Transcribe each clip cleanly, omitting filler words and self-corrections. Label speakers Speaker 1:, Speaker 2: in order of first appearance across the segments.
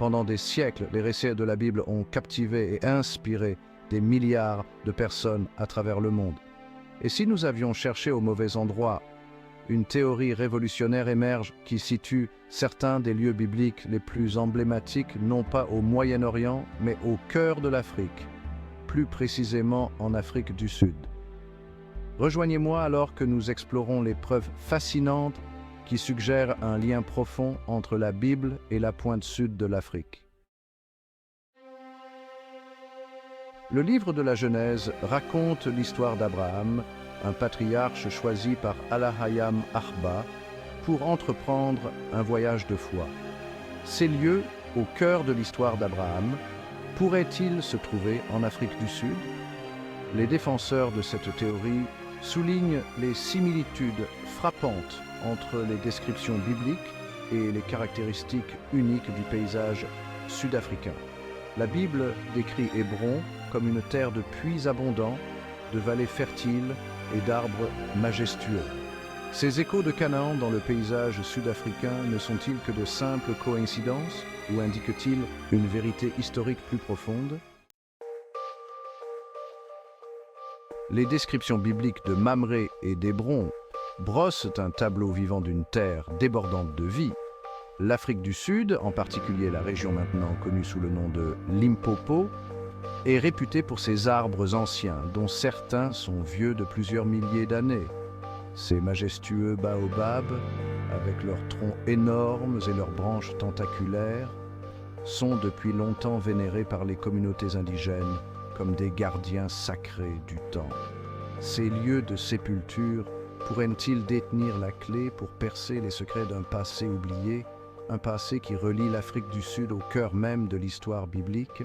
Speaker 1: Pendant des siècles, les récits de la Bible ont captivé et inspiré des milliards de personnes à travers le monde. Et si nous avions cherché au mauvais endroit, une théorie révolutionnaire émerge qui situe certains des lieux bibliques les plus emblématiques non pas au Moyen-Orient, mais au cœur de l'Afrique, plus précisément en Afrique du Sud. Rejoignez-moi alors que nous explorons les preuves fascinantes qui suggèrent un lien profond entre la Bible et la pointe sud de l'Afrique. Le livre de la Genèse raconte l'histoire d'Abraham, un patriarche choisi par Allah-Hayam Arba pour entreprendre un voyage de foi. Ces lieux, au cœur de l'histoire d'Abraham, pourraient-ils se trouver en Afrique du Sud? Les défenseurs de cette théorie soulignent les similitudes frappantes entre les descriptions bibliques et les caractéristiques uniques du paysage sud-africain. La Bible décrit Hébron comme une terre de puits abondants, de vallées fertiles et d'arbres majestueux. Ces échos de Canaan dans le paysage sud-africain ne sont-ils que de simples coïncidences ou indiquent-ils une vérité historique plus profonde? Les descriptions bibliques de Mamré et d'Hébron brossent un tableau vivant d'une terre débordante de vie. L'Afrique du Sud, en particulier la région maintenant connue sous le nom de Limpopo, est réputée pour ses arbres anciens, dont certains sont vieux de plusieurs milliers d'années. Ces majestueux baobabs, avec leurs troncs énormes et leurs branches tentaculaires, sont depuis longtemps vénérés par les communautés indigènes comme des gardiens sacrés du temps. Ces lieux de sépulture pourraient-ils détenir la clé pour percer les secrets d'un passé oublié, un passé qui relie l'Afrique du Sud au cœur même de l'histoire biblique?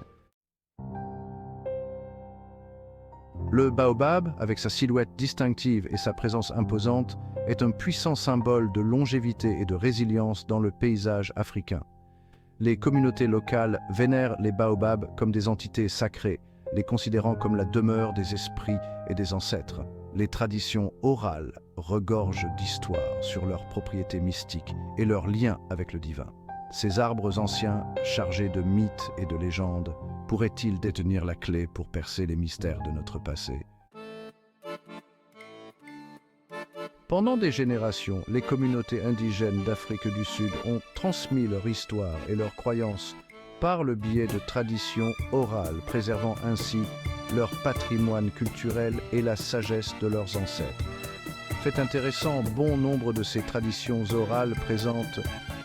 Speaker 1: Le baobab, avec sa silhouette distinctive et sa présence imposante, est un puissant symbole de longévité et de résilience dans le paysage africain. Les communautés locales vénèrent les baobabs comme des entités sacrées, les considérant comme la demeure des esprits et des ancêtres. Les traditions orales regorgent d'histoires sur leurs propriétés mystiques et leurs liens avec le divin. Ces arbres anciens, chargés de mythes et de légendes, pourraient-ils détenir la clé pour percer les mystères de notre passé? Pendant des générations, les communautés indigènes d'Afrique du Sud ont transmis leur histoire et leurs croyances par le biais de traditions orales, préservant ainsi leur patrimoine culturel et la sagesse de leurs ancêtres. Fait intéressant, bon nombre de ces traditions orales présentent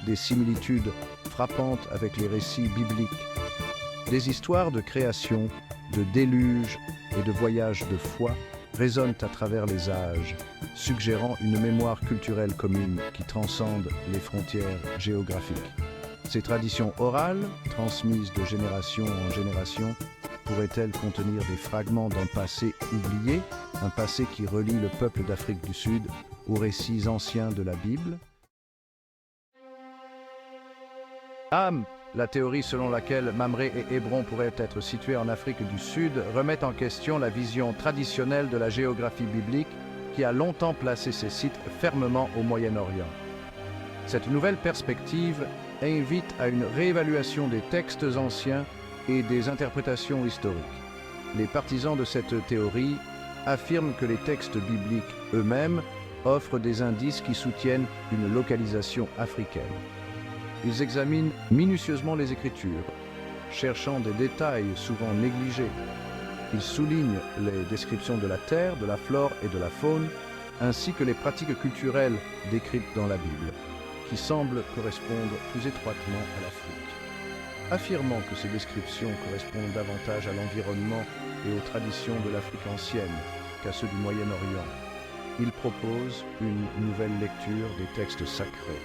Speaker 1: des similitudes frappantes avec les récits bibliques. Des histoires de création, de déluge et de voyages de foi résonnent à travers les âges, suggérant une mémoire culturelle commune qui transcende les frontières géographiques. Ces traditions orales, transmises de génération en génération, pourraient-elles contenir des fragments d'un passé oublié, un passé qui relie le peuple d'Afrique du Sud aux récits anciens de la Bible? La théorie selon laquelle Mamré et Hébron pourraient être situés en Afrique du Sud remet en question la vision traditionnelle de la géographie biblique qui a longtemps placé ces sites fermement au Moyen-Orient. Cette nouvelle perspective invite à une réévaluation des textes anciens et des interprétations historiques. Les partisans de cette théorie affirment que les textes bibliques eux-mêmes offrent des indices qui soutiennent une localisation africaine. Ils examinent minutieusement les Écritures, cherchant des détails souvent négligés. Ils soulignent les descriptions de la terre, de la flore et de la faune, ainsi que les pratiques culturelles décrites dans la Bible, qui semblent correspondre plus étroitement à l'Afrique. Affirmant que ces descriptions correspondent davantage à l'environnement et aux traditions de l'Afrique ancienne qu'à ceux du Moyen-Orient, ils proposent une nouvelle lecture des textes sacrés.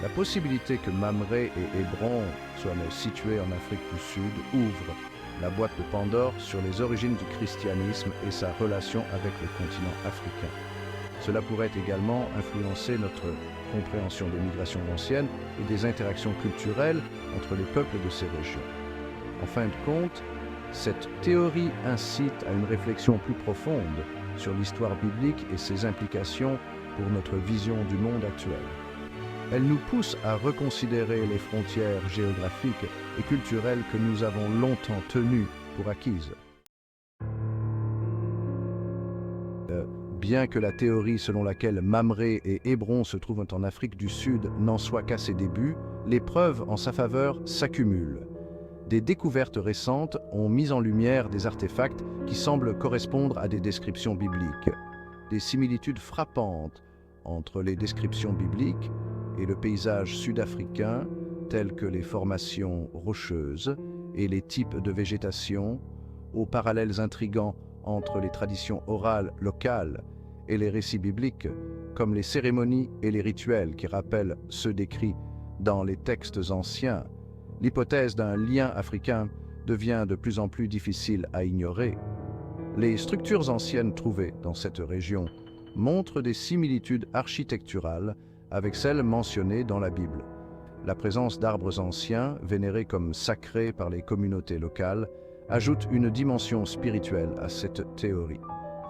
Speaker 1: La possibilité que Mamré et Hébron soient situés en Afrique du Sud ouvre la boîte de Pandore sur les origines du christianisme et sa relation avec le continent africain. Cela pourrait également influencer notre compréhension des migrations anciennes et des interactions culturelles entre les peuples de ces régions. En fin de compte, cette théorie incite à une réflexion plus profonde sur l'histoire biblique et ses implications pour notre vision du monde actuel. Elle nous pousse à reconsidérer les frontières géographiques et culturelles que nous avons longtemps tenues pour acquises. Bien que la théorie selon laquelle Mamré et Hébron se trouvent en Afrique du Sud n'en soit qu'à ses débuts, les preuves en sa faveur s'accumulent. Des découvertes récentes ont mis en lumière des artefacts qui semblent correspondre à des descriptions bibliques. Des similitudes frappantes entre les descriptions bibliques et le paysage sud-africain, tels que les formations rocheuses et les types de végétation, aux parallèles intrigants entre les traditions orales locales et les récits bibliques, comme les cérémonies et les rituels qui rappellent ceux décrits dans les textes anciens. L'hypothèse d'un lien africain devient de plus en plus difficile à ignorer. Les structures anciennes trouvées dans cette région montrent des similitudes architecturales avec celles mentionnées dans la Bible. La présence d'arbres anciens, vénérés comme sacrés par les communautés locales, ajoute une dimension spirituelle à cette théorie.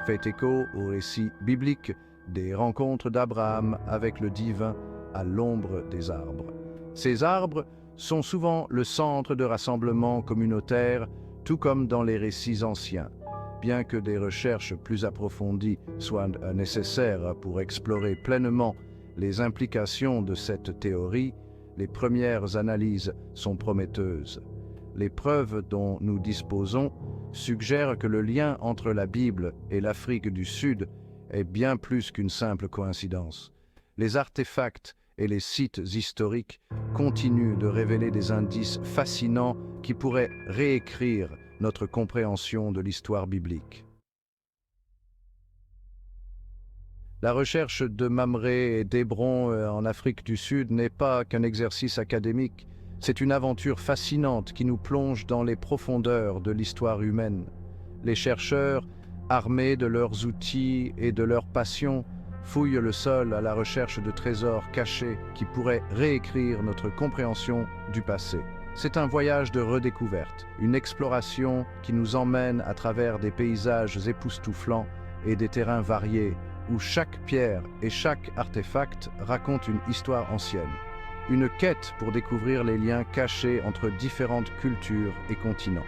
Speaker 1: Fait écho au récit biblique des rencontres d'Abraham avec le divin à l'ombre des arbres. Ces arbres sont souvent le centre de rassemblements communautaires, tout comme dans les récits anciens. Bien que des recherches plus approfondies soient nécessaires pour explorer pleinement les implications de cette théorie, les premières analyses sont prometteuses. Les preuves dont nous disposons suggèrent que le lien entre la Bible et l'Afrique du Sud est bien plus qu'une simple coïncidence. Les artefacts et les sites historiques continuent de révéler des indices fascinants qui pourraient réécrire notre compréhension de l'histoire biblique. La recherche de Mamré et d'Hébron en Afrique du Sud n'est pas qu'un exercice académique. C'est une aventure fascinante qui nous plonge dans les profondeurs de l'histoire humaine. Les chercheurs, armés de leurs outils et de leur passion, fouillent le sol à la recherche de trésors cachés qui pourraient réécrire notre compréhension du passé. C'est un voyage de redécouverte, une exploration qui nous emmène à travers des paysages époustouflants et des terrains variés, où chaque pierre et chaque artefact raconte une histoire ancienne. Une quête pour découvrir les liens cachés entre différentes cultures et continents.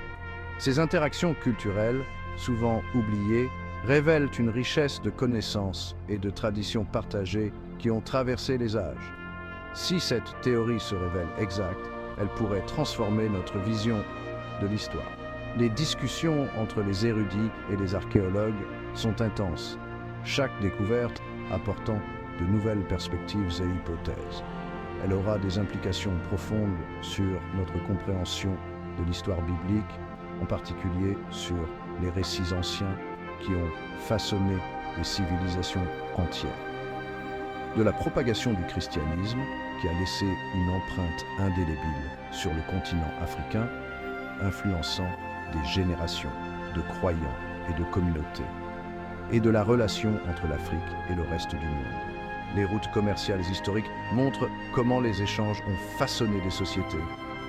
Speaker 1: Ces interactions culturelles, souvent oubliées, révèlent une richesse de connaissances et de traditions partagées qui ont traversé les âges. Si cette théorie se révèle exacte, elle pourrait transformer notre vision de l'histoire. Les discussions entre les érudits et les archéologues sont intenses, chaque découverte apportant de nouvelles perspectives et hypothèses. Elle aura des implications profondes sur notre compréhension de l'histoire biblique, en particulier sur les récits anciens qui ont façonné des civilisations entières. De la propagation du christianisme, qui a laissé une empreinte indélébile sur le continent africain, influençant des générations de croyants et de communautés, et de la relation entre l'Afrique et le reste du monde. Les routes commerciales historiques montrent comment les échanges ont façonné des sociétés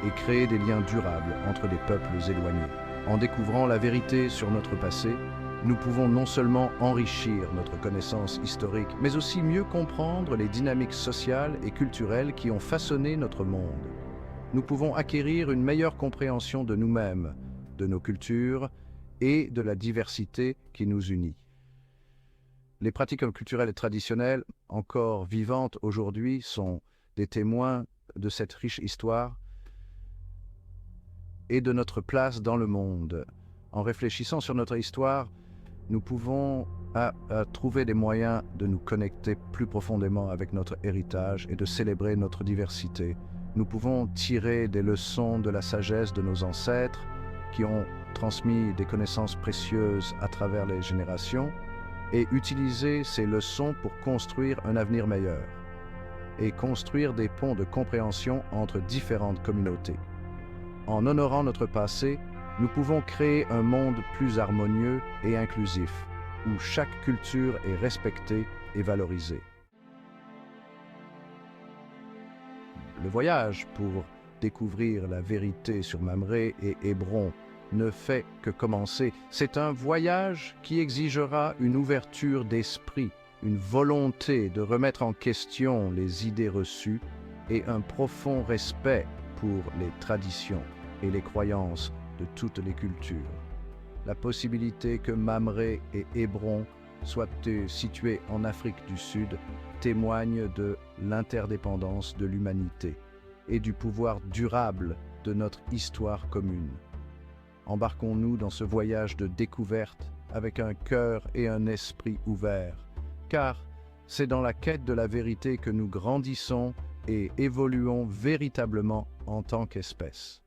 Speaker 1: et créé des liens durables entre des peuples éloignés. En découvrant la vérité sur notre passé, nous pouvons non seulement enrichir notre connaissance historique, mais aussi mieux comprendre les dynamiques sociales et culturelles qui ont façonné notre monde. Nous pouvons acquérir une meilleure compréhension de nous-mêmes, de nos cultures et de la diversité qui nous unit. Les pratiques culturelles et traditionnelles, encore vivantes aujourd'hui, sont des témoins de cette riche histoire et de notre place dans le monde. En réfléchissant sur notre histoire, nous pouvons trouver des moyens de nous connecter plus profondément avec notre héritage et de célébrer notre diversité. Nous pouvons tirer des leçons de la sagesse de nos ancêtres qui ont transmis des connaissances précieuses à travers les générations et utiliser ces leçons pour construire un avenir meilleur et construire des ponts de compréhension entre différentes communautés. En honorant notre passé, nous pouvons créer un monde plus harmonieux et inclusif, où chaque culture est respectée et valorisée. Le voyage pour découvrir la vérité sur Mamré et Hébron ne fait que commencer. C'est un voyage qui exigera une ouverture d'esprit une volonté de remettre en question les idées reçues et un profond respect pour les traditions et les croyances de toutes les cultures. La possibilité que Mamré et Hébron soient situés en Afrique du Sud témoigne de l'interdépendance de l'humanité et du pouvoir durable de notre histoire commune. Embarquons-nous dans ce voyage de découverte avec un cœur et un esprit ouverts, car c'est dans la quête de la vérité que nous grandissons et évoluons véritablement en tant qu'espèce.